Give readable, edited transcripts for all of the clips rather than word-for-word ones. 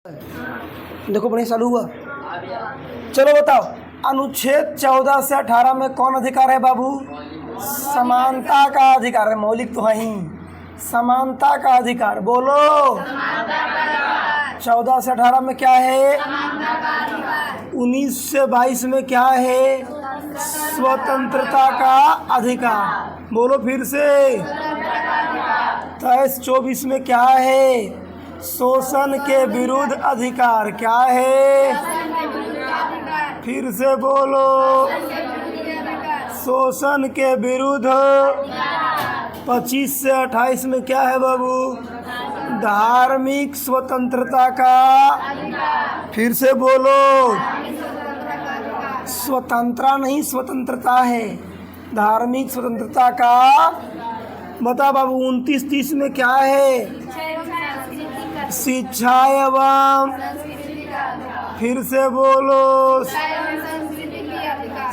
देखो बढ़िया चालू हुआ। चलो बताओ, अनुच्छेद 14 से 18 में कौन अधिकार है बाबू? समानता का अधिकार है। मौलिक तो है ही, समानता का अधिकार। बोलो, 14 से 18 में क्या है? 19 से 22 में क्या है? स्वतंत्रता का अधिकार। बोलो फिर से। 23-24 में क्या है? शोषण के विरुद्ध अधिकार। क्या है? फिर से बोलो। शोषण के विरुद्ध। 25 से 28 में क्या है बाबू? धार्मिक स्वतंत्रता का। फिर से बोलो। स्वतंत्रता नहीं, स्वतंत्रता है, धार्मिक स्वतंत्रता का। बता बाबू। 29-30 में क्या है? शिक्षा एवं। फिर से बोलो।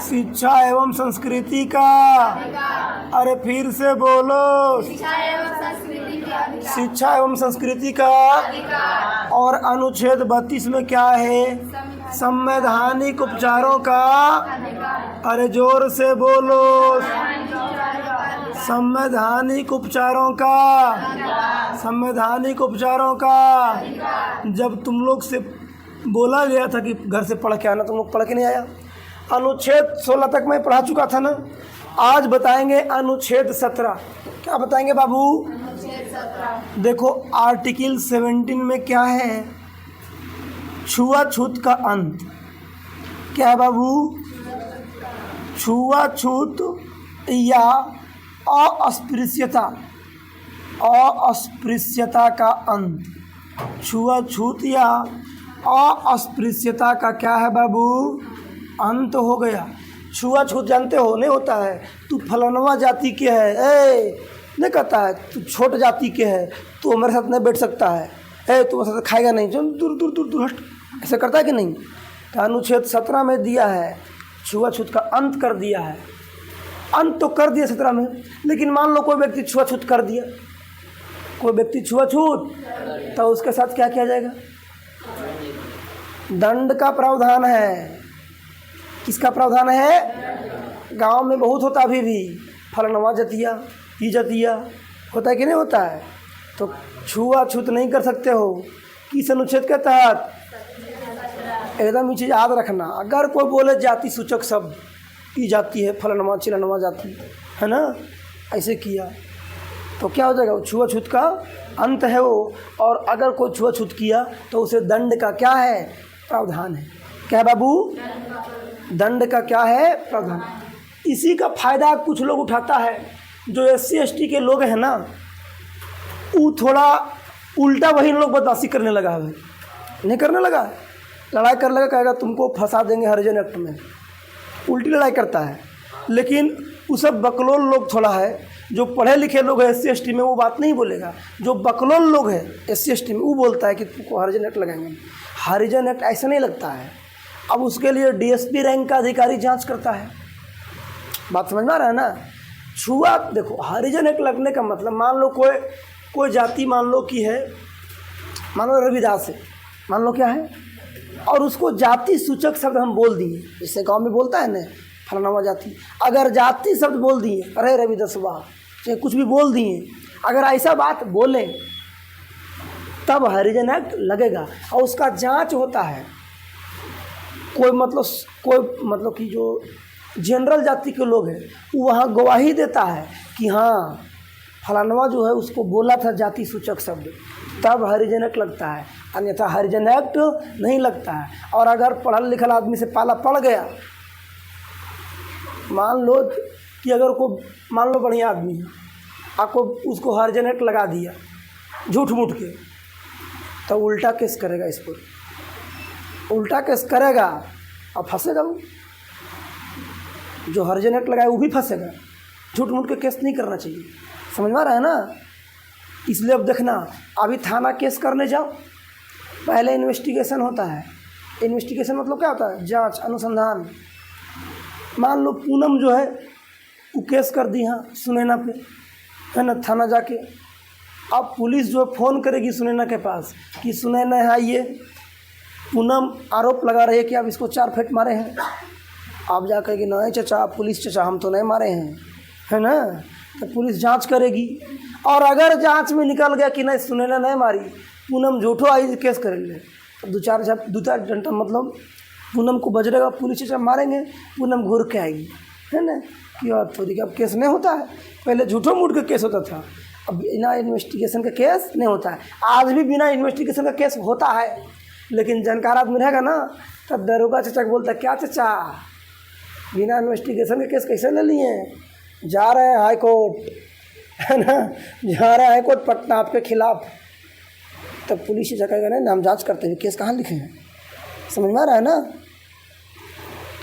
शिक्षा एवं संस्कृति का। अरे फिर से बोलो। शिक्षा एवं संस्कृति का। और अनुच्छेद 32 में क्या है? संवैधानिक उपचारों का। अरे जोर से बोलो। संवैधानिक उपचारों का। संवैधानिक उपचारों का। जब तुम लोग से बोला गया था कि घर से पढ़ के आना, तुम लोग पढ़ के नहीं आया। अनुच्छेद 16 तक मैं पढ़ा चुका था ना। आज बताएंगे अनुच्छेद 17। क्या बताएंगे बाबू? देखो, आर्टिकल 17 में क्या है? छुआछूत का अंत। क्या है बाबू? छुआछूत या अस्पृश्यता, अस्पृश्यता का अंत। छुआछूत या अस्पृश्यता का क्या है बाबू? अंत हो गया। छुआछूत जानते हो नहीं होता है। तू फलानवा जाति के है, नहीं कहता है। तू छोट जाति के है, तू हमारे साथ नहीं बैठ सकता है, तू हमारे साथ खाएगा नहीं, चल दूर दूर दूर दूर हट। ऐसा करता है कि नहीं? तो अनुच्छेद 17 में दिया है, छुआछूत का अंत कर दिया है। अंत तो कर दिया 17 में, लेकिन मान लो कोई व्यक्ति छुआछूत कर दिया, कोई व्यक्ति छुआछूत, तो उसके साथ क्या किया जाएगा? दंड का प्रावधान है। किसका प्रावधान है? गांव में बहुत होता अभी भी, फलानवा जतिया, ही जतिया, होता है कि नहीं होता है? तो छुआछूत नहीं कर सकते हो। किस अनुच्छेद के तहत? एकदम ये चीज़ याद रखना। अगर कोई बोले जाति सूचक शब्द, की जाती है फलानवा चिलानवा जाति है ना, ऐसे किया तो क्या हो जाएगा? वो छुआछूत का अंत है वो। और अगर कोई छुआछूत किया तो उसे दंड का क्या है? प्रावधान है। क्या है बाबू? दंड का क्या है? प्रावधान। इसी का फायदा कुछ लोग उठाता है। जो SC/ST के लोग हैं ना, वो थोड़ा उल्टा वही लोग बदमाशी करने लगा है। नहीं करने लगा, लड़ाई करने लगा, कहेगा तुमको फंसा देंगे हरिजन एक्ट में। उल्टी लड़ाई करता है। लेकिन वो सब बकलोल लोग थोड़ा है। जो पढ़े लिखे लोग हैं SC/ST में, वो बात नहीं बोलेगा। जो बकलोल लोग हैं SC/ST में, वो बोलता है कि तुमको हरिजन एक्ट लगाएंगे। हरिजन एक्ट ऐसा नहीं लगता है। अब उसके लिए DSP रैंक का अधिकारी जांच करता है। बात समझ में आ रहा है ना? देखो, हरिजन एक्ट लगने का मतलब, मान लो कोई जाति मान लो की है, मान लो रविदास है, मान लो क्या है, और उसको जाति सूचक शब्द हम बोल दिए, जैसे गांव में बोलता है ना फलाना जाति। अगर जाति शब्द बोल दिए, अरे रविदासवा, चाहे कुछ भी बोल दिए, अगर ऐसा बात बोले तब हरिजन एक्ट लगेगा। और उसका जांच होता है। कोई मतलब कि जो जनरल जाति के लोग हैं, वो वहाँ गवाही देता है कि हाँ फलानवा जो है उसको बोला था जाति सूचक शब्द, तब हरिजन एक्ट लगता है। अन्यथा हरिजन एक्ट नहीं लगता है। और अगर पढ़ल लिखल आदमी से पाला पड़ गया, मान लो कि अगर मान लो बढ़िया आदमी है, आपको उसको हरिजन एक्ट लगा दिया झूठ मूठ के, तो उल्टा केस करेगा इस पर, उल्टा केस करेगा और फंसेगा। वो जो हरिजन एक्ट लगाए वो भी फंसेगा। झूठ मूठ के केस नहीं करना चाहिए। समझ में आ रहा है ना? इसलिए अब देखना, अभी थाना केस करने जाओ, पहले इन्वेस्टिगेशन होता है। इन्वेस्टिगेशन मतलब क्या होता है? जांच, अनुसंधान। मान लो पूनम जो है वो केस कर दी हाँ सुनैना पे, है ना, थाना जाके। अब पुलिस जो फ़ोन करेगी सुनैना के पास कि सुनैना है ये पूनम आरोप लगा रही है कि आप इसको 4 फेंट मारे हैं। आप जा कहेंगे नहीं चचा, पुलिस चचा हम तो नहीं मारे हैं, है ना। तो पुलिस जांच करेगी, और अगर जांच में निकल गया कि नहीं सुनैना नहीं मारी, पूनम झूठो आई केस करेंगे। तो 2-4 घंटा मतलब पूनम को बजरेगा, पुलिस चचा मारेंगे, पूनम घूर के आएगी, है ना। कि और तो देखिए अब केस नहीं होता है, पहले झूठो मूठ का केस होता था, अब बिना इन्वेस्टिगेशन का केस नहीं होता है। आज भी बिना इन्वेस्टिगेशन का केस होता है, लेकिन जानकार आदमी रहेगा ना, तब दरोगा चचा को बोलता क्या चचा बिना इन्वेस्टिगेशन का केस कैसे ले लिए, जा रहे हैं हाई कोर्ट, है ना, जा रहे हैं हाई कोर्ट पटना आपके खिलाफ। तब पुलिस चचा कहेगा नहीं हम जांच करते हैं, केस कहाँ लिखे हैं, समझ में आ रहा है ना।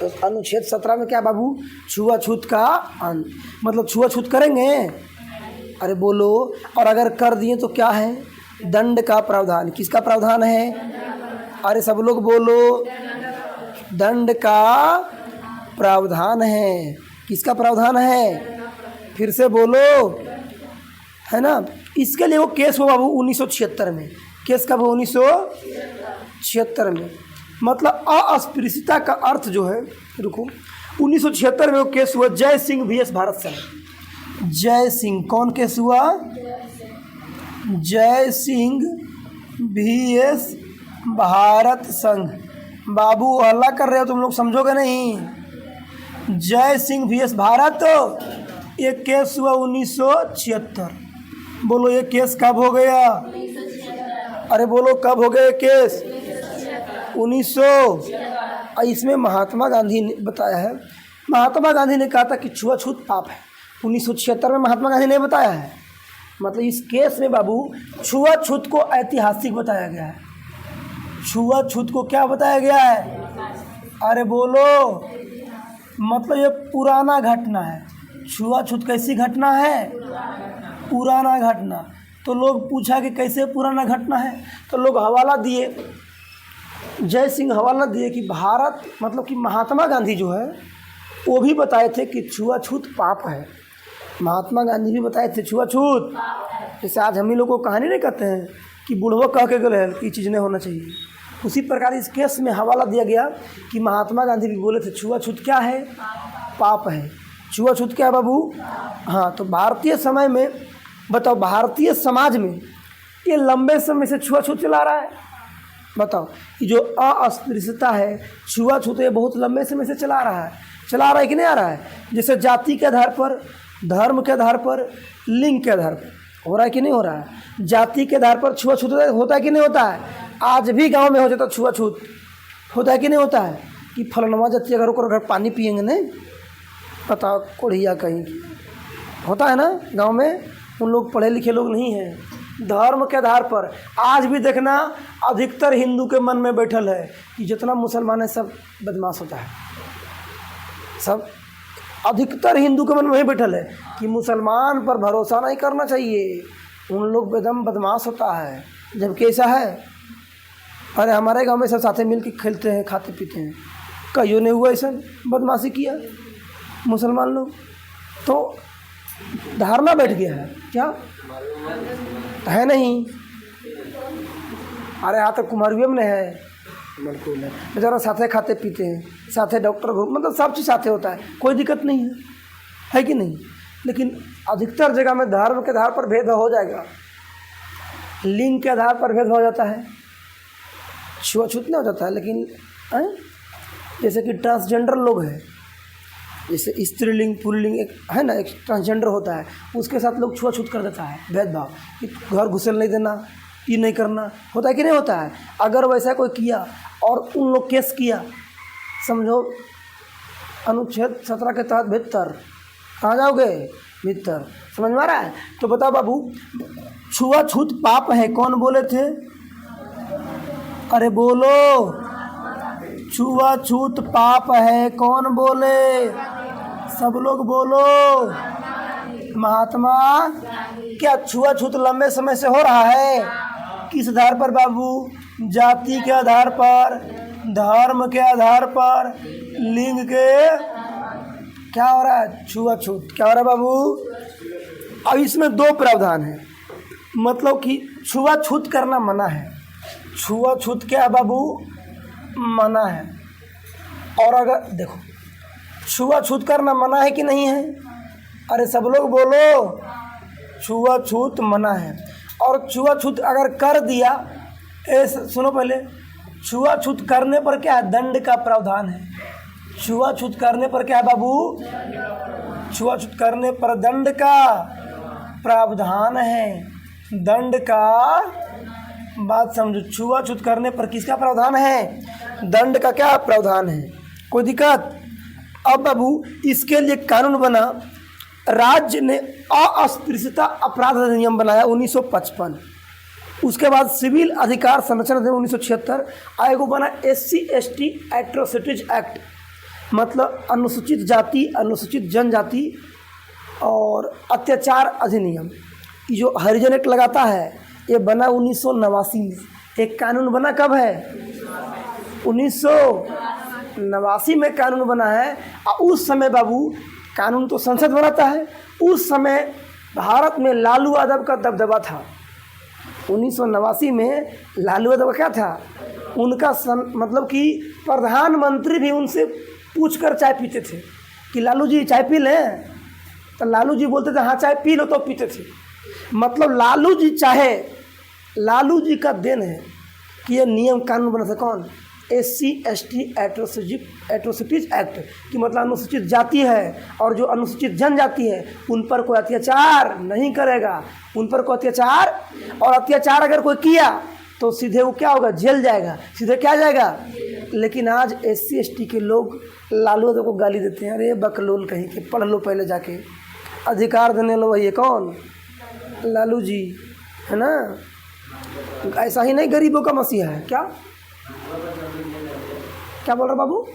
तो अनुच्छेद 17 में क्या बाबू, छुआछूत का मतलब छुआछूत करेंगे, अरे बोलो, और अगर कर दिए तो क्या है, दंड का प्रावधान। किसका प्रावधान है, अरे सब लोग बोलो, दंड का प्रावधान है। किसका प्रावधान है, फिर से बोलो, है ना। इसके लिए वो केस हुआ बाबू 1976 में। केस कब हुआ, 1976 में। मतलब अस्पृश्यता का अर्थ जो है, रुको, 1976 में वो केस हुआ जय सिंह VS भारत संघ। जय सिंह, कौन केस हुआ, जय सिंह VS भारत संघ। बाबू हल्ला कर रहे हो तुम लोग, समझोगे नहीं। जय सिंह VS भारत, ये केस हुआ 1976। बोलो ये केस कब हो गया, अरे बोलो कब हो गया केस, 1900। इसमें महात्मा गांधी ने बताया है, महात्मा गांधी ने कहा था कि छुआछूत पाप है। 1976 में महात्मा गांधी ने बताया है। मतलब इस केस में बाबू छुआछूत को ऐतिहासिक बताया गया है। छुआछूत को क्या बताया गया है, अरे बोलो, मतलब ये पुराना घटना है। छुआछूत कैसी घटना है, पुराना घटना। तो लोग पूछा कि कैसे पुराना घटना है, तो लोग हवाला दिए, जय सिंह हवाला दिए कि भारत मतलब कि महात्मा गांधी जो है वो भी बताए थे कि छुआछूत पाप है। महात्मा गांधी भी बताए थे छुआछूत। जैसे आज हम ही लोग को कहानी नहीं कहते हैं कि बुढ़वा कह के गए कि चीज़ नहीं होना चाहिए, उसी प्रकार इस केस में हवाला दिया गया कि महात्मा गांधी भी बोले थे छुआछूत क्या है, पाप है। छुआछूत क्या है बाबू, हाँ। तो भारतीय समय में बताओ, भारतीय समाज में ये लंबे समय से छुआछूत चला रहा है। बताओ, ये जो अस्पृश्यता है, छुआछूत, ये बहुत लंबे समय से चला रहा है कि नहीं आ रहा है। जैसे जाति के आधार पर, धर्म के आधार पर, लिंग के आधार पर हो रहा है कि नहीं हो रहा है। जाति के आधार पर छुआछूत होता है कि नहीं होता है। आज भी गांव में हो जाता छुआछूत, होता है कि नहीं होता है। कि फलनवा जाति अगर ओकर घर पानी पियेंगे नहीं, बताओ कोढ़िया कहीं की, होता है ना गांव में। उन लोग पढ़े लिखे लोग नहीं हैं। धर्म के आधार पर आज भी देखना, अधिकतर हिंदू के मन में बैठल है कि जितना मुसलमान है सब बदमाश होता है। सब अधिकतर हिंदू के मन में वही बैठल है कि मुसलमान पर भरोसा नहीं करना चाहिए, उन लोग एकदम बदमाश होता है। जबकि ऐसा है, अरे हमारे गांव में सब साथे मिल के खेलते हैं, खाते पीते हैं, कहियो नहीं हुआ ऐसा बदमाशी किया मुसलमान लोग। तो धारणा बैठ गया है, क्या है नहीं। अरे यहाँ तक कुमारवियम में है, बिल्कुल है, बेचारा साथे खाते पीते हैं, साथे डॉक्टर, मतलब सब चीज़ साथे होता है, कोई दिक्कत नहीं है कि नहीं। लेकिन अधिकतर जगह में धर्म के आधार पर भेदभाव हो जाएगा, लिंग के आधार पर भेदभाव हो जाता है, छुआछूत नहीं हो जाता है। लेकिन जैसे कि ट्रांसजेंडर लोग हैं, जैसे स्त्रीलिंग पुल्लिंग एक है ना, एक ट्रांसजेंडर होता है, उसके साथ लोग छुआछूत कर देता है, भेदभाव कि घर घुसल नहीं देना, ये नहीं करना, होता है कि नहीं होता है। अगर वैसा कोई किया और उन लोग केस किया, समझो अनुच्छेद 17 के तहत भीतर, कहाँ जाओगे, भीतर। समझ में आ रहा है। तो बताओ बाबू, छुआछूत पाप है, कौन बोले थे, अरे बोलो, छुआछूत पाप है, कौन बोले, सब लोग बोलो, महात्मा। क्या छुआछूत लंबे समय से हो रहा है, किस आधार पर बाबू, जाति के आधार पर, धर्म के आधार पर, लिंग के, क्या हो रहा है, छुआछूत क्या हो रहा है बाबू। अब इसमें 2 प्रावधान है, मतलब कि छुआछूत करना मना है। छुआछूत क्या है बाबू, मना है। और अगर देखो छुआछूत करना मना है कि नहीं है? अरे सब लोग बोलो, छुआछूत मना है। और छुआछूत अगर कर दिया, सुनो पहले, छुआछूत करने पर क्या है? दंड का प्रावधान है। छुआछूत करने पर क्या है बाबू? छुआछूत करने पर दंड का प्रावधान है। दंड का, बात समझो, छुआछूत करने पर किसका प्रावधान है? दंड का क्या प्रावधान है? कोई दिक्कत? अब बाबू इसके लिए कानून बना, राज्य ने अस्पृश्यता अपराध अधिनियम बनाया 1955। उसके बाद सिविल अधिकार संरक्षण अधिनियम 1976 आयोग बना SC/ST एट्रोसिटीज एक्ट, मतलब अनुसूचित जाति, अनुसूचित जनजाति और अत्याचार अधिनियम। जो हरिजन एक्ट लगाता है ये बना 1989 में। एक कानून बना कब है? 1989 में कानून बना है। और उस समय बाबू कानून तो संसद बनाता है, उस समय भारत में लालू यादव का दबदबा था। 1989 में लालू यादव क्या था? उनका मतलब कि प्रधानमंत्री भी उनसे पूछकर चाय पीते थे कि लालू जी चाय पी लें, तो लालू जी बोलते थे हाँ चाय पी लो, तो पीते थे। मतलब लालू जी चाहे, लालू जी का देन है कि ये नियम कानून बना था। कौन? SC/ST एट्रोसिटीज एक्ट कि मतलब अनुसूचित जाति है और जो अनुसूचित जनजाति है उन पर कोई अत्याचार नहीं करेगा, उन पर कोई अत्याचार, और अत्याचार अगर कोई किया तो सीधे वो क्या होगा? जेल जाएगा, सीधे क्या जाएगा? लेकिन आज SC/ST के लोग लालू यादव को गाली देते हैं, अरे बकलोल कहीं के, पढ़ लो पहले जाके, अधिकार देने लो वही कौन? लालू जी, है ना? ऐसा ही नहीं गरीबों का मसीहा है क्या? क्या बोल रहा बाबू?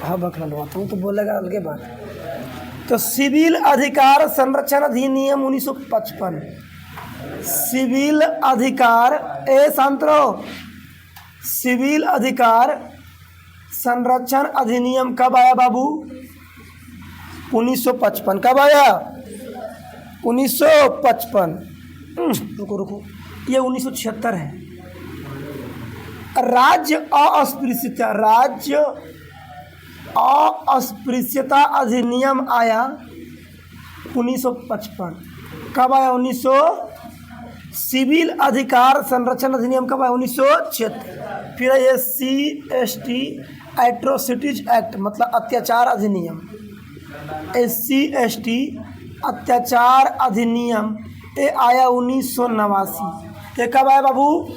हाँ बकरा लवाता हूँ तो बोलेगा अलगे बात। तो सिविल अधिकार संरक्षण अधिनियम 1955, सिविल अधिकार, शांत रहो, सिविल अधिकार संरक्षण अधिनियम कब आया बाबू? 1955। कब आया? 1955। रुको रुको, ये 1976 है। राज्य अस्पृश्यता, राज्य अस्पृश्यता अधिनियम आया 1955। कब आया? 1900। सिविल अधिकार संरक्षण अधिनियम कब आया? 1976। फिर SC/ST एट्रोसिटीज एक्ट मतलब अत्याचार अधिनियम, SC/ST अत्याचार अधिनियम ये आया 1989। ये कब आया बाबू?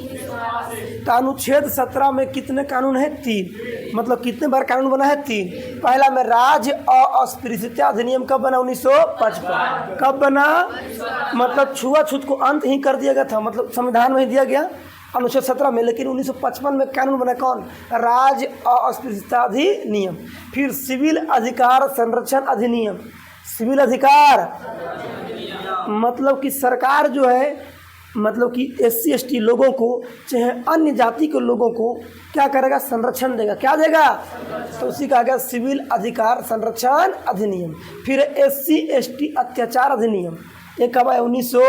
अनुच्छेद 17 में कितने कानून हैं? 3। मतलब कितने बार कानून बना है? 3। पहला में राज्य अस्पृश्यता अधिनियम कब बना? 1955। कब बना? मतलब छुआछूत को अंत ही कर दिया गया था, मतलब संविधान में ही दिया गया अनुच्छेद 17 में। लेकिन 1955 में कानून बना कौन? राज्य अस्पृश्यता अधिनियम। फिर सिविल अधिकार संरक्षण अधिनियम, सिविल अधिकार मतलब कि सरकार जो है, मतलब कि SC/ST लोगों को चाहे अन्य जाति के लोगों को क्या करेगा? संरक्षण देगा। क्या देगा? तो उसी का आ गया सिविल अधिकार संरक्षण अधिनियम। फिर SC/ST अत्याचार अधिनियम, ये कब आया? 1900।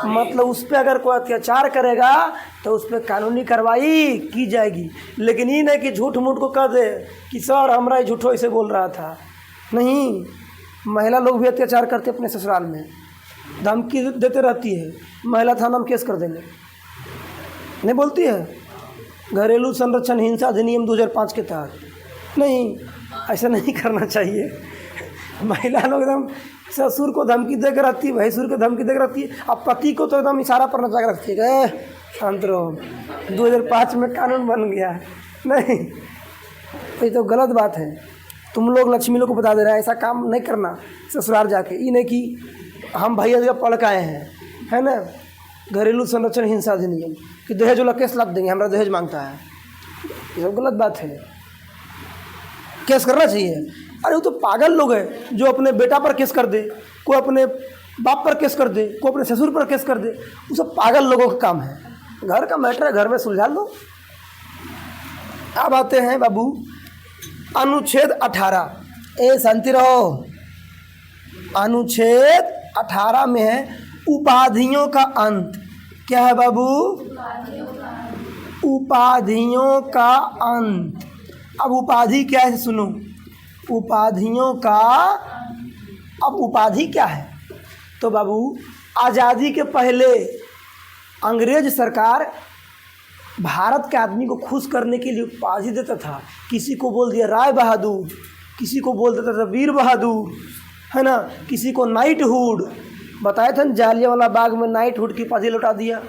मतलब उस पर अगर कोई अत्याचार करेगा तो उस पर कानूनी कार्रवाई की जाएगी। लेकिन ये नहीं कि झूठ मूठ को कह दे कि सर हमारा झूठो ऐसे बोल रहा था। नहीं, महिला लोग भी अत्याचार करते अपने ससुराल में, धमकी देते रहती है, महिला थाना में केस कर देंगे, नहीं बोलती है? घरेलू संरक्षण हिंसा अधिनियम 2005 के तहत। नहीं, ऐसा नहीं करना चाहिए। महिला लोग एकदम ससुर को धमकी देकर रखती है, भैंसुर को धमकी देकर रखती है, अब पति को तो एकदम इशारा पर नचा कर रखती है, शांत रहो, 2005 में कानून बन गया है। नहीं, ये तो गलत बात है। तुम लोग लक्ष्मी लोग को बता दे रहे हैं ऐसा काम नहीं करना ससुराल जाके। ये नहीं कि हम भैया जगह पढ़ के आए हैं, है ना, घरेलू संरक्षण हिंसा अधिनियम कि दहेज वाला केस लग देंगे, हमारा दहेज मांगता है, ये सब गलत बात है। केस करना चाहिए। अरे वो तो पागल लोग हैं जो अपने बेटा पर केस कर दे, कोई अपने बाप पर केस कर दे, कोई अपने ससुर पर केस कर दे, वो सब पागल लोगों का काम है। घर का मैटर है, घर में सुलझा लो। अब आते हैं बाबू अनुच्छेद 18। शांति रहो। अनुच्छेद 18 में है उपाधियों का अंत। क्या है बाबू? उपाधियों का अंत। अब उपाधि क्या है सुनो, उपाधियों का, अब उपाधि क्या है? तो बाबू आज़ादी के पहले अंग्रेज सरकार भारत के आदमी को खुश करने के लिए उपाधि देता था। किसी को बोल दिया राय बहादुर, किसी को बोल देता था वीर बहादुर, है ना, किसी को नाइटहुड। बताया था ना, जालियांवाला बाग में नाइटहुड की उपाधि लौटा दिया,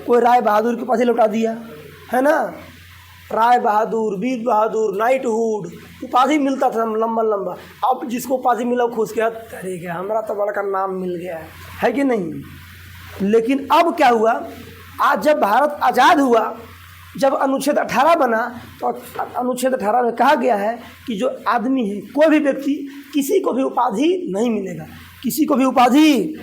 कोई राय बहादुर की उपाधि लौटा दिया, है ना। राय बहादुर, वीर बहादुर, नाइटहुड उपाधि मिलता था लंबा लंबा। अब जिसको उपाधि मिला खुश किया, अरे क्या हमारा तो बड़ा का नाम मिल गया है कि नहीं। लेकिन अब क्या हुआ, आज जब भारत आज़ाद हुआ, जब अनुच्छेद 18 बना, तो अनुच्छेद 18 में कहा गया है कि जो आदमी है, कोई भी व्यक्ति, किसी को भी उपाधि नहीं मिलेगा, किसी को भी उपाधि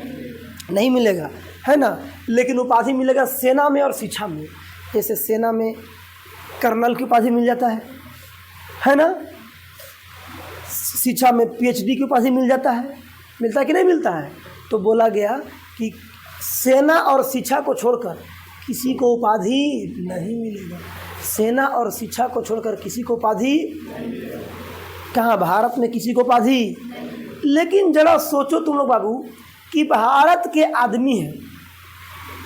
नहीं मिलेगा, है ना। लेकिन उपाधि मिलेगा सेना में और शिक्षा में। जैसे सेना में कर्नल की उपाधि मिल जाता है ना। शिक्षा में पीएचडी की उपाधि मिल जाता है, मिलता है कि नहीं मिलता है। तो बोला गया कि सेना और शिक्षा को छोड़कर किसी को उपाधि नहीं मिलेगा। सेना और शिक्षा को छोड़कर किसी को उपाधि, कहाँ भारत में किसी को उपाधि। लेकिन जरा सोचो तुम लोग बाबू कि भारत के आदमी है,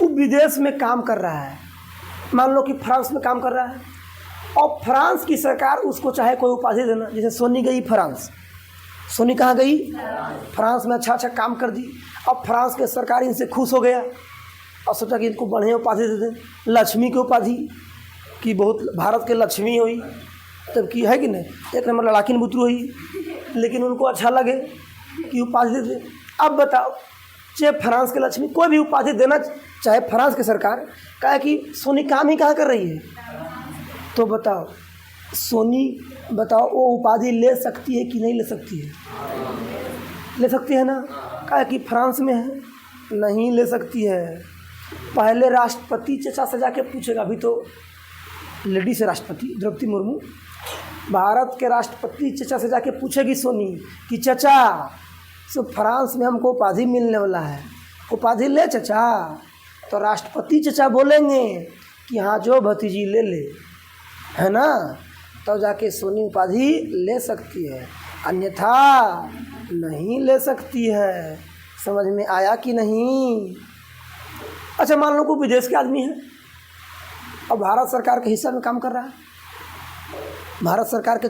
वो विदेश में काम कर रहा है, मान लो कि फ्रांस में काम कर रहा है, और फ्रांस की सरकार उसको चाहे कोई उपाधि देना। जैसे सोनी गई फ्रांस, सोनी कहाँ गई, फ्रांस में अच्छा काम कर दी। अब फ्रांस के सरकार इनसे खुश हो गया और सोचा कि इनको बढ़िया उपाधि दे दें, लक्ष्मी की उपाधि, कि बहुत भारत के लक्ष्मी हुई, तब की है कि नहीं, एक नंबर लड़ाकिन बुतरू हुई। लेकिन उनको अच्छा लगे कि उपाधि दे दें। अब बताओ, चाहे फ्रांस के लक्ष्मी कोई भी उपाधि देना चाहे फ्रांस की सरकार, कहे कि सोनी काम ही कहाँ कर रही है, तो बताओ सोनी, बताओ वो उपाधि ले सकती है कि नहीं ले सकती है? ले सकती है ना। कहे कि फ्रांस में है, नहीं ले सकती है। पहले राष्ट्रपति चचा से जाके पूछेगा, अभी तो लेडीज है राष्ट्रपति द्रौपदी मुर्मू, भारत के राष्ट्रपति चचा से जाके पूछेगी सोनी कि चचा सो फ्रांस में हमको उपाधि मिलने वाला है, उपाधि ले चचा। तो राष्ट्रपति चचा बोलेंगे कि हाँ जो भतीजी ले ले, है ना, तो जाके सोनी उपाधि ले सकती है, अन्यथा नहीं ले सकती है। समझ में आया कि नहीं? अच्छा मान लो कोई विदेश के आदमी है और भारत सरकार के हिस्से में काम कर रहा है, भारत सरकार के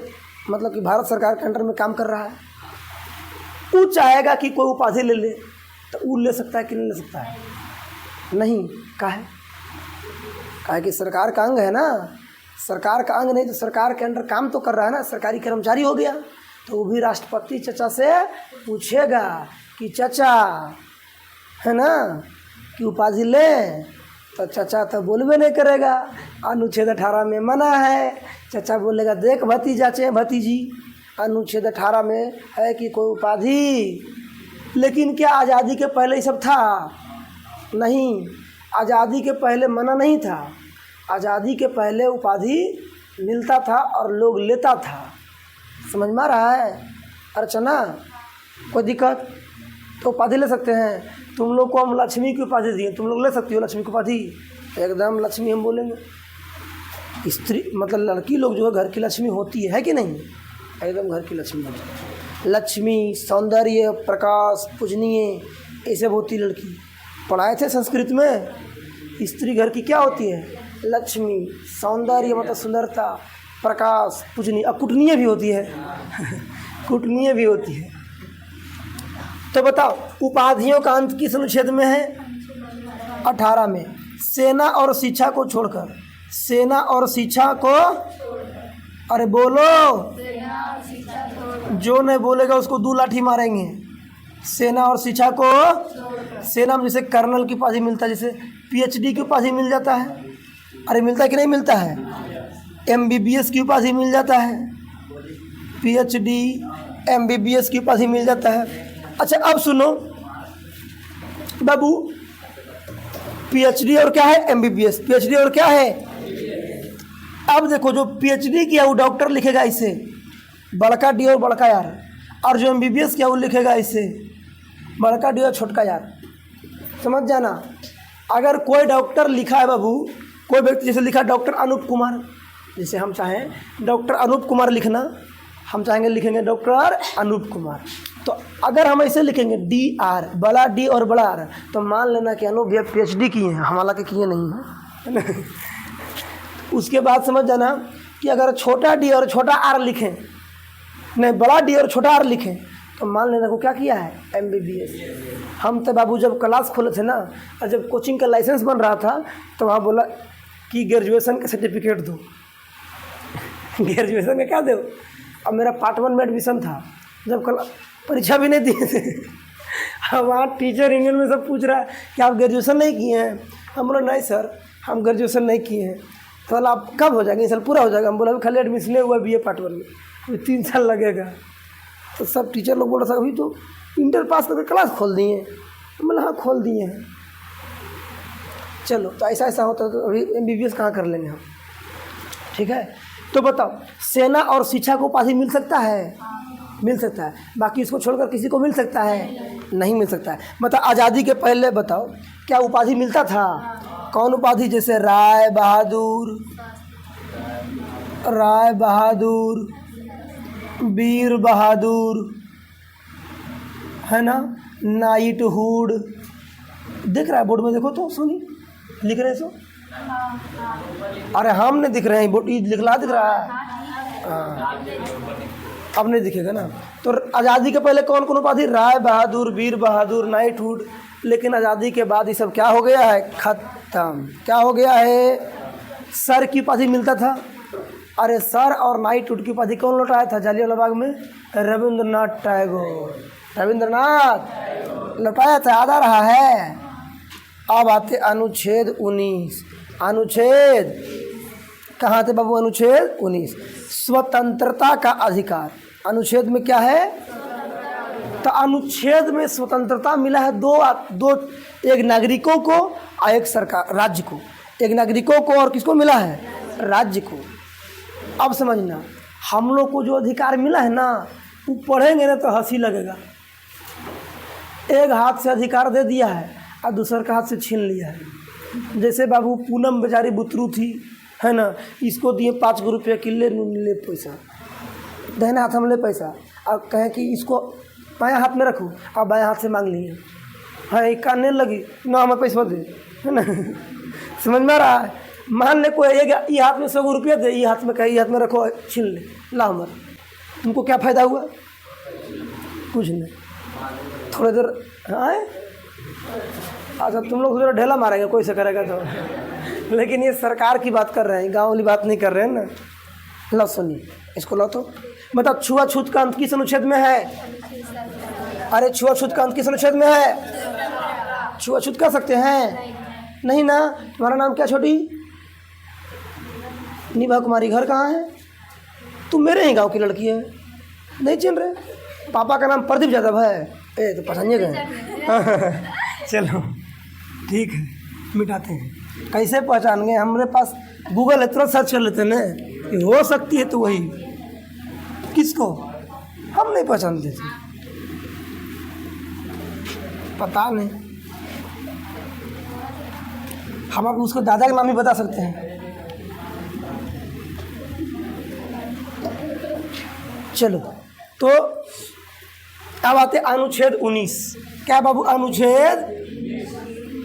मतलब कि भारत सरकार के अंडर में काम कर रहा है, वो चाहेगा कि कोई उपाधि ले ले, तो वो ले सकता है कि नहीं ले सकता है? नहीं। काहे कि सरकार का अंग है ना, सरकार का अंग नहीं तो सरकार के अंडर काम तो कर रहा है ना, सरकारी कर्मचारी हो गया। तो वो भी राष्ट्रपति चचा से पूछेगा कि चचा, है ना, कि उपाधि ले, तो चचा तो बोलबे नहीं करेगा, अनुच्छेद 18 में मना है। चचा बोलेगा देख भतीजा चाहे भतीजी, अनुच्छेद 18 में है कि कोई उपाधि। लेकिन क्या आज़ादी के पहले ये सब था? नहीं, आज़ादी के पहले मना नहीं था। आज़ादी के पहले उपाधि मिलता था और लोग लेता था। समझ में आ रहा है? अर्चना, कोई दिक्कत? तो उपाधि ले सकते हैं। तुम लोग को हम लक्ष्मी की उपाधि दिए, तुम लोग ले सकती हो लक्ष्मी की उपाधि? एकदम लक्ष्मी हम बोलेंगे। स्त्री मतलब लड़की लोग जो है घर की लक्ष्मी होती है कि नहीं? एकदम घर की लक्ष्मी होती है। लक्ष्मी, सौंदर्य, प्रकाश, पूजनीय, ये सब होती लड़की। पढ़ाए थे संस्कृत में, स्त्री घर की क्या होती है? लक्ष्मी, सौंदर्य मतलब सुंदरता, प्रकाश, पूजनीय, और कुटनीय भी होती है कुटनीय भी होती है। तो बताओ उपाधियों का अंत किस अनुच्छेद में है? 18 में। सेना और शिक्षा को छोड़कर, सेना और शिक्षा को, अरे बोलो, जो नहीं बोलेगा उसको 2 लाठी मारेंगे। सेना और शिक्षा को, सेना में जैसे कर्नल की उपाधि मिलता है, जैसे पीएचडी की उपाधि मिल जाता है, अरे मिलता है कि नहीं मिलता है? एमबीबीएस की उपाधि मिल जाता है, पीएचडी एमबीबीएस की उपाधि मिल जाता है। अच्छा अब सुनो बाबू, पीएचडी और क्या है? एमबीबीएस। पीएचडी और क्या है? अब देखो जो पीएचडी किया वो डॉक्टर लिखेगा इसे बड़का डी और बड़का यार, और जो एमबीबीएस किया वो लिखेगा इसे बड़का डी और छोटका यार। समझ जाना। अगर कोई डॉक्टर लिखा है बाबू कोई व्यक्ति जैसे लिखा डॉक्टर अनूप कुमार, जैसे हम चाहें डॉक्टर अनूप कुमार लिखना, हम चाहेंगे लिखेंगे डॉक्टर अनूप कुमार। तो अगर हम ऐसे लिखेंगे DR, बड़ा D और बड़ा R, तो मान लेना कि अनूप भैया PhD किए हैं, हम हालांकि किए नहीं हैं। उसके बाद समझ जाना कि अगर छोटा D और छोटा R लिखें, नहीं बड़ा D और छोटा R लिखें, तो मान लेना को क्या किया है MBBS। हम तो बाबू जब क्लास खोले थे ना, और जब कोचिंग का लाइसेंस बन रहा था, तो वहाँ बोला कि ग्रेजुएशन का सर्टिफिकेट दो। ग्रेजुएशन का क्या दो? अब मेरा पार्ट 1 में एडमिशन था, जब परीक्षा भी नहीं दिए थे। अब वहाँ टीचर इंग्लिश में सब पूछ रहा है कि आप ग्रेजुएशन नहीं किए हैं? हम बोला नहीं सर, हम ग्रेजुएशन नहीं किए हैं। तो बोला आप कब हो जाएंगे, इस साल पूरा हो जाएगा? हम बोला अभी खाली एडमिशन हुआ BA पार्ट 1 में, अभी 3 साल लगेगा। तो सब टीचर लोग बोल रहा था अभी तो इंटर पास करके क्लास खोल दिए हैं। तो बोला हाँ खोल दिए हैं। चलो तो ऐसा ऐसा होता है, तो अभी MBBS कहाँ कर लेंगे हम, ठीक है। तो बताओ सेना और शिक्षा को उपाधि मिल सकता है? मिल सकता है। बाकी इसको छोड़कर किसी को मिल सकता है? नहीं मिल सकता है। मतलब आज़ादी के पहले बताओ क्या उपाधि मिलता था? कौन उपाधि? जैसे राय बहादुर, वीर बहादुर, है ना, नाइटहुड। दिख रहा है बोर्ड में, देखो तो सोनी लिख रहे हैं सो। अरे हम नहीं दिख रहे हैं, बोर्ड दिख रहा है। हाँ अब नहीं दिखेगा ना। तो आज़ादी के पहले कौन कौन उपाधि? राय बहादुर, वीर बहादुर, नाइटहुड। लेकिन आज़ादी के बाद ये सब क्या हो गया है? खत्म। क्या हो गया है? सर की उपाधि मिलता था। अरे सर और नाइटहुड की उपाधि कौन लौटाया था जालियांवाला बाग में? रविंद्रनाथ टैगोर। रविंद्रनाथ लौटाया था, याद आ रहा है। अब आते अनुच्छेद 19। अनुच्छेद कहाँ थे बाबू? अनुच्छेद 19 स्वतंत्रता का अधिकार। अनुच्छेद में क्या है? तो अनुच्छेद में स्वतंत्रता मिला है दो, एक नागरिकों को और एक सरकार राज्य को। एक नागरिकों को और किसको मिला है? राज्य को। अब समझना, हम लोग को जो अधिकार मिला है ना, वो पढ़ेंगे ना तो हंसी लगेगा। एक हाथ से अधिकार दे दिया है और दूसरे का हाथ से छीन लिया है। जैसे बाबू पूनम बेचारी बुतरू थी, है ना, इसको दिए 5 रुपये की, ले पैसा, दाहिने हाथ में ले पैसा, और कहें कि इसको बायां हाथ में रखो, और बायां हाथ से मांग लिए। हाँ एक कानने लगी ना, हमें पैसा दे, है ना। समझ में आ रहा है? मान ले कोई ये हाथ में 100 रुपया दे, ये हाथ में कहे, ये हाथ में रखो, छीन ले, ला मत। तुमको क्या फ़ायदा हुआ? कुछ नहीं। थोड़ी देर हाँ अच्छा तुम लोग थोड़ा ढेला मारेंगे, कोई से करेगा तो। लेकिन ये सरकार की बात कर रहे हैं, गाँव वाली बात नहीं कर रहे हैं ना। लो सुनिए, इसको लो तो। मतलब छुआछूत का अंत किस अनुच्छेद में है? अरे छुआछूत का अंत किस अनुच्छेद में है? छुआछूत कर सकते हैं? नहीं ना। तुम्हारा नाम क्या छोटी? निभा कुमारी। घर कहाँ है? तुम मेरे ही गांव की लड़की है, नहीं चिन रहे? पापा का नाम प्रदीप यादव है। ए तो पहचानिए गए। चलो ठीक है, मिटाते हैं। कैसे पहचान गए? हमारे पास गूगल है, तुरंत सर्च कर लेते हैं ना कि हो सकती है तो वही। किसको? हम नहीं पहचानते थे, पता नहीं। हम आप उसको दादा का नाम ही बता सकते हैं। चलो तो अब आते अनुच्छेद 19। क्या बाबू? अनुच्छेद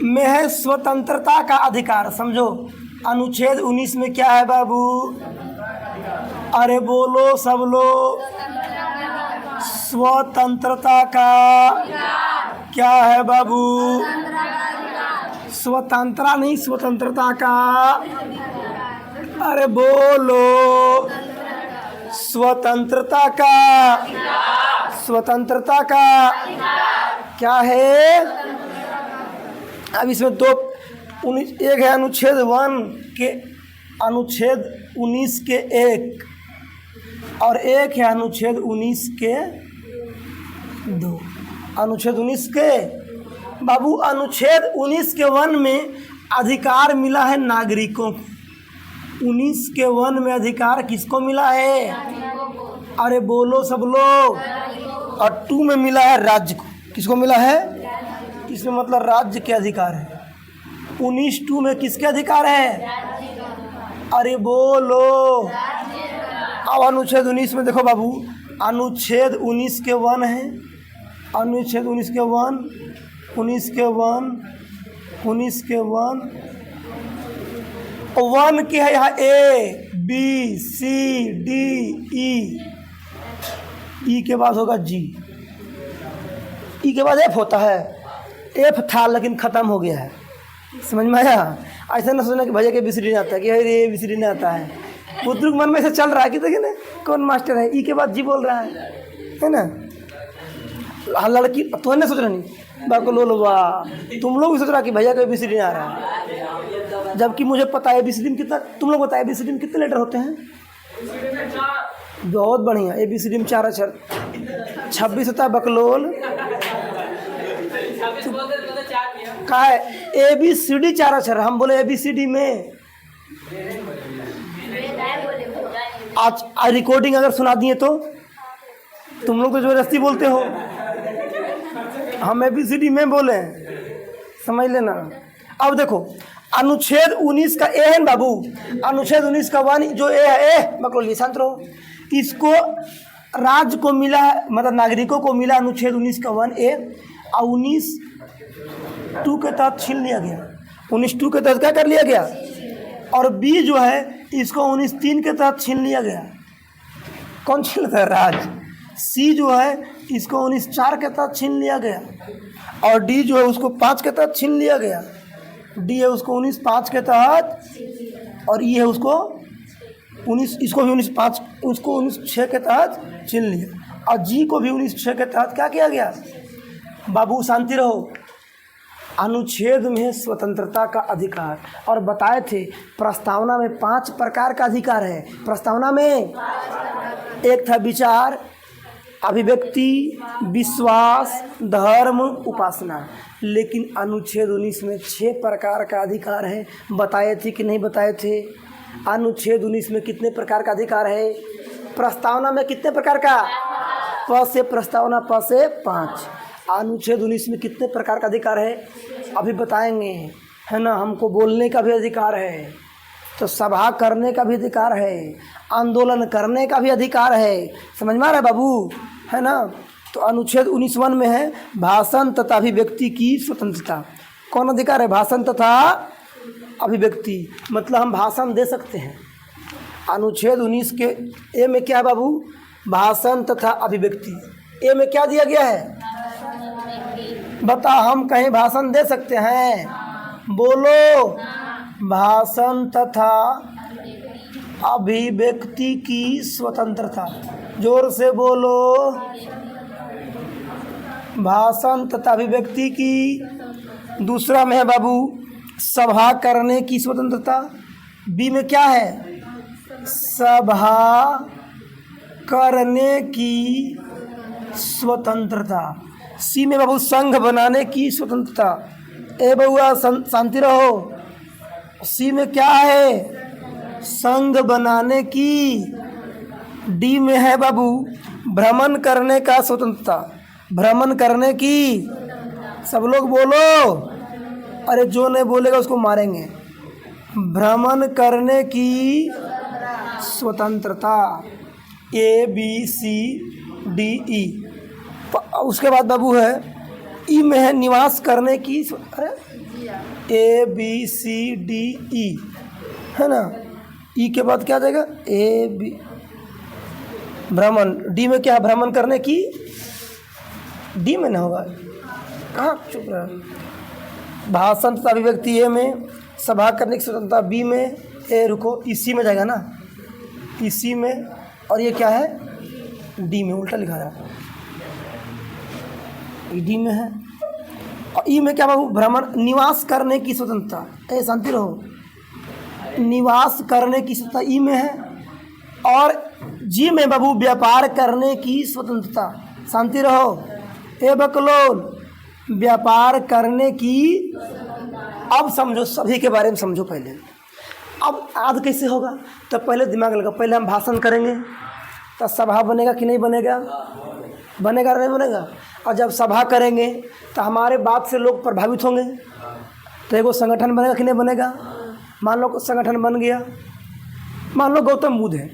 में है स्वतंत्रता का अधिकार। समझो अनुच्छेद 19 में क्या है बाबू? अरे बोलो सब लोग। स्वतंत्रता का क्या है बाबू? स्वतंत्रता नहीं, स्वतंत्रता का। अरे बोलो स्वतंत्रता का। स्वतंत्रता का क्या है? अब इसमें एक है अनुच्छेद 1 के, अनुच्छेद 19 के 1, और एक है अनुच्छेद 19 के 2। अनुच्छेद 19 के बाबू, अनुच्छेद 19 के 1 में अधिकार मिला है नागरिकों को। 19 के 1 में अधिकार किसको मिला है? अरे बोलो सब लोग। और 2 में मिला है राज्य को। किसको मिला है? इसमें मतलब राज्य के अधिकार है। 19(2) में किसके अधिकार है? अरे बोलो। अब अनुच्छेद 19 में देखो बाबू, अनुच्छेद 19 के 1 है, अनुच्छेद 19 के 1, 19 के 1, 19 के 1 के है यहाँ A B C D E के बाद होगा G, E के बाद F होता है। F था लेकिन ख़त्म हो गया है, समझ में आया? ऐसा ना सोचना कि भैया के BCD नहीं आता है, कि अरे BCD नहीं आता है। पुत्र मन में से चल रहा है कि देखिए ना कौन मास्टर है, ई के बाद जी बोल रहा है ना। लड़की तो नहीं सोच रहा, नहीं बाको लो वाह, तुम लोग भी सोच रहा कि भैया का ABCD नहीं आ रहा है, जबकि मुझे पता है ABCD में कितना, तुम लोग बताए ABCD में कितने लेटर होते हैं? बहुत बढ़िया, ABCD में 4 अक्षर, 26 होता है बकलोल। कहा है ABCD 4 अक्षर, हम बोले ABCD में। आज रिकॉर्डिंग अगर सुना दिए तो तुम लोग तो ज़बरदस्ती बोलते हो, हम ABCD में बोले, समझ लेना। अब देखो अनुच्छेद 19 का ए है ना बाबू, अनुच्छेद 19 का 1 जो ए है, ए बकलोल शांत रहो, इसको राज्य को मिला है, मतलब नागरिकों को मिला अनुच्छेद 19 का 1 ए, और 19(2) के तहत छीन लिया गया, 19(2) के तहत क्या कर लिया गया। और बी जो है इसको 19(3) के तहत छीन लिया गया। कौन छीन लेता है? राज्य। सी जो है इसको 19(4) के तहत छीन लिया गया, और डी जो है उसको 5 के तहत छीन लिया गया। डी है उसको 19(5) के तहत, और ई है उसको 19, इसको भी 19(5), उसको 19(6) के तहत छीन लिया, और जी को भी 19(6) के तहत क्या किया गया। बाबू शांति रहो। अनुच्छेद में स्वतंत्रता का अधिकार, और बताए थे प्रस्तावना में 5 प्रकार का अधिकार है। प्रस्तावना में एक था विचार, अभिव्यक्ति, विश्वास, धर्म, उपासना, लेकिन अनुच्छेद 19 में 6 प्रकार का अधिकार है। बताए थे कि नहीं बताए थे? अनुच्छेद 19 में कितने प्रकार का अधिकार है? प्रस्तावना में कितने प्रकार का? प से प्रस्तावना, प से 5। अनुच्छेद 19 में कितने प्रकार का अधिकार है अभी बताएंगे, है ना। हमको बोलने का भी अधिकार है, तो सभा करने का भी अधिकार है, आंदोलन करने का भी अधिकार है, समझ में आ रहा है बाबू, है ना। तो अनुच्छेद 19(1) में है भाषण तथा अभिव्यक्ति की स्वतंत्रता। कौन अधिकार है? भाषण तथा अभिव्यक्ति, मतलब हम भाषण दे सकते हैं। अनुच्छेद 19 के ए में क्या है बाबू? भाषण तथा अभिव्यक्ति। ए में क्या दिया गया है? बता, हम कहीं भाषण दे सकते हैं? बोलो। भाषण तथा अभिव्यक्ति की स्वतंत्रता, जोर से बोलो। भाषण तथा अभिव्यक्ति की। दूसरा में है बाबू सभा करने की स्वतंत्रता। बी में क्या है? सभा करने की स्वतंत्रता। सी में बाबू संघ बनाने की स्वतंत्रता। ए बउआ शांति रहो। सी में क्या है? संघ बनाने की। डी में है बाबू भ्रमण करने का स्वतंत्रता। भ्रमण करने की। सब लोग बोलो, अरे जो नहीं बोलेगा उसको मारेंगे। भ्रमण करने की स्वतंत्रता। A B C D E. उसके बाद बाबू है ई में है निवास करने की। अरे ए बी सी डी ई, है ना। ई के बाद क्या देगा? ए बी भ्रमण। डी में क्या? भ्रमण करने की। डी में ना होगा, कहाँ चुप रहा। भाषण तथा अभिव्यक्ति ए में। सभा करने की स्वतंत्रता बी में। ए रुको, इसी में जाएगा ना, इसी में। और ये क्या है? डी में, उल्टा लिखा रहा है, डी में है। और ई में क्या बाबू? भ्रमण, निवास करने की स्वतंत्रता। ए शांति रहो। निवास करने की स्वतंत्रता ई में है। और जी में बाबू व्यापार करने की स्वतंत्रता। शांति रहो। ए बकलोल, व्यापार करने की। अब समझो, सभी के बारे में समझो पहले। अब आज कैसे होगा? तो पहले दिमाग लगा, पहले हम भाषण करेंगे तो सभा बनेगा कि नहीं बनेगा? बनेगा नहीं बनेगा? और जब सभा करेंगे तो हमारे बात से लोग प्रभावित होंगे, तो एगो संगठन बनेगा कि नहीं बनेगा? मान लो संगठन बन गया, मान लो गौतम बुद्ध है,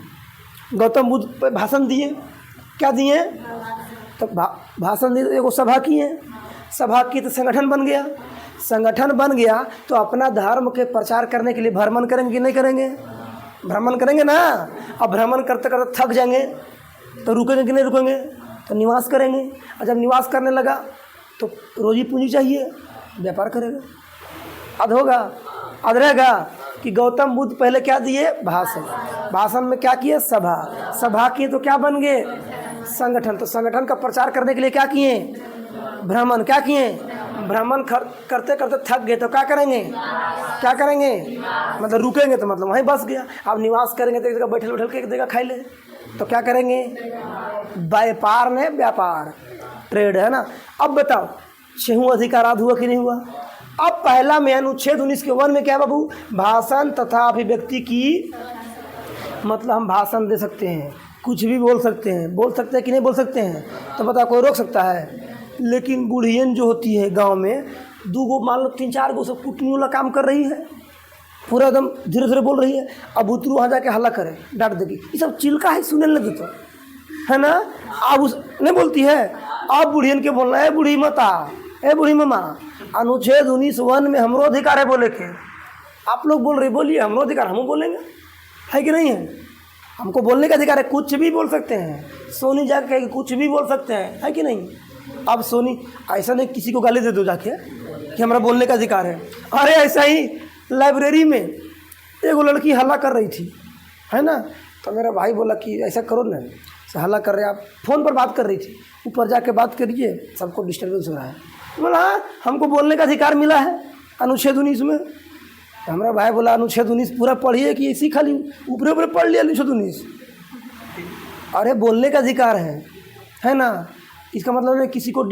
गौतम बुद्ध पे भाषण दिए, क्या दिए? तो भाषण दिए तो एगो सभा किए, सभा की तो संगठन बन गया, संगठन बन गया तो अपना धर्म के प्रचार करने के लिए भ्रमण करेंगे कि नहीं करेंगे? भ्रमण करेंगे ना। अब भ्रमण करते करते थक जाएंगे तो रुकेंगे कि नहीं रुकेंगे? तो निवास करेंगे, और जब निवास करने लगा तो रोजी पूंजी चाहिए, व्यापार करेगा। अध होगा, अध रहेगा कि गौतम बुद्ध पहले क्या दिए? भाषण, भाषण में क्या किए? सभा, सभा किए तो क्या बन गए? संगठन। तो संगठन का प्रचार करने के लिए क्या किए? भ्रमण। क्या किए? भ्रमण करते करते थक गए तो क्या करेंगे? क्या करेंगे? मतलब रुकेंगे तो मतलब वहीं बस गया। अब निवास करेंगे तो एक जगह बैठल बैठल के एक जगह खाई ले, तो क्या करेंगे? व्यापार में व्यापार, ट्रेड है ना। अब बताओ छहू अधिकाराद हुआ कि नहीं हुआ? अब पहला में अनुच्छेद 19 के 1 में क्या बाबू? भाषण तथा अभिव्यक्ति की, मतलब हम भाषण दे सकते हैं, कुछ भी बोल सकते हैं। बोल सकते हैं कि नहीं बोल सकते हैं? तो बता कोई रोक सकता है? लेकिन बुढ़ियन जो होती है गांव में, 2 गो मान लो 3-4 गो सब कुटनी वाला काम कर रही है, पूरा एकदम धीरे धीरे बोल रही है। अब उतरू वहाँ जाके हल्ला करे, डांट देगी, ये सब चिल्का है, सुनने लगे तो है ना। अब उस नहीं बोलती है, अब बुढ़ियन के बोलना है, बूढ़ी माता, ए बूढ़ी मामा, अनुच्छेद 19(1) में हमरो अधिकार है बोले के। आप लोग बोल रहे, बोलिए, हमरो अधिकार, हम बोलेंगे, है कि नहीं है? हमको बोलने का अधिकार है, कुछ भी बोल सकते हैं। सोनी जाके कहेगी कुछ भी बोल सकते हैं, है कि नहीं? अब सोनी ऐसा नहीं किसी को गाली दे दो जाके कि हमारा बोलने का अधिकार है। अरे ऐसा ही लाइब्रेरी में एगो लड़की हल्ला कर रही थी, है ना, तो मेरा भाई बोला कि ऐसा करो ना, हल्ला कर रहे आप, फ़ोन पर बात कर रही थी, ऊपर जाके बात करिए, सबको डिस्टर्बेंस हो रहा है। बोला हाँ, हमको बोलने का अधिकार मिला है अनुच्छेद 19 में। हमारा भाई बोला अनुच्छेद 19 पूरा पढ़िए कि इसी खाली ऊपरे ऊपरे पढ़ लिया अनुच्छेद 19? अरे बोलने का अधिकार है ना, इसका मतलब है किसी को